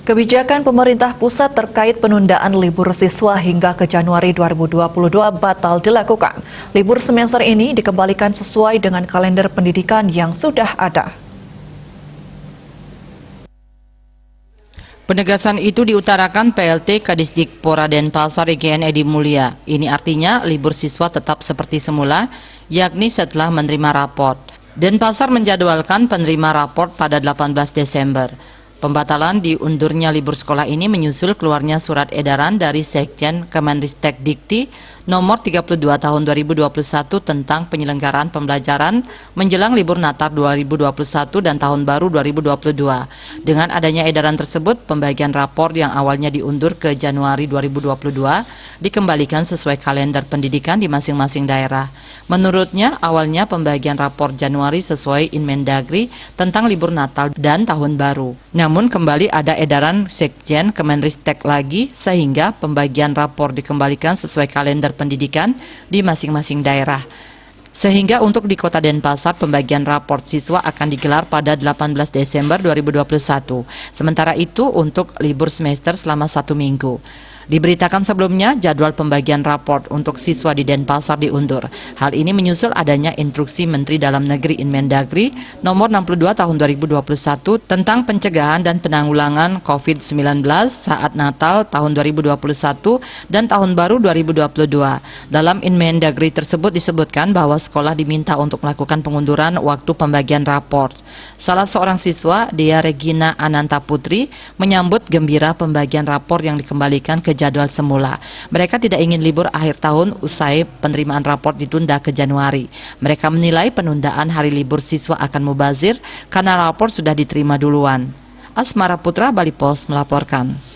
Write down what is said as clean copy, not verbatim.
Kebijakan pemerintah pusat terkait penundaan libur siswa hingga ke Januari 2022 batal dilakukan. Libur semester ini dikembalikan sesuai dengan kalender pendidikan yang sudah ada. Penegasan itu diutarakan PLT Kadisdikpora Denpasar IGN Edi Mulia. Ini artinya libur siswa tetap seperti semula, yakni setelah menerima raport. Denpasar menjadwalkan penerima raport pada 18 Desember. Pembatalan diundurnya libur sekolah ini menyusul keluarnya surat edaran dari Sekjen Kemenristek Dikti nomor 32 tahun 2021 tentang penyelenggaraan pembelajaran menjelang libur Natal 2021 dan Tahun Baru 2022. Dengan adanya edaran tersebut, pembagian rapor yang awalnya diundur ke Januari 2022 dikembalikan sesuai kalender pendidikan di masing-masing daerah. Menurutnya, awalnya pembagian rapor Januari sesuai Inmendagri tentang libur Natal dan Tahun Baru. Namun kembali ada edaran Sekjen Kemenristek lagi sehingga pembagian rapor dikembalikan sesuai kalender pendidikan di masing-masing daerah. Sehingga untuk di Kota Denpasar pembagian raport siswa akan digelar pada 18 Desember 2021. Sementara itu untuk libur semester selama 1 minggu. Diberitakan sebelumnya jadwal pembagian raport untuk siswa di Denpasar diundur. Hal ini menyusul adanya instruksi Menteri Dalam Negeri Inmendagri nomor 62 tahun 2021 tentang pencegahan dan penanggulangan COVID-19 saat Natal tahun 2021 dan Tahun Baru 2022. Dalam Inmendagri tersebut disebutkan bahwa sekolah diminta untuk melakukan pengunduran waktu pembagian raport. Salah seorang siswa, Dea Regina Ananta Putri, menyambut gembira pembagian rapor yang dikembalikan ke jadwal semula. Mereka tidak ingin libur akhir tahun usai penerimaan rapor ditunda ke Januari. Mereka menilai penundaan hari libur siswa akan mubazir karena rapor sudah diterima duluan. Asmara Putra, Bali Post melaporkan.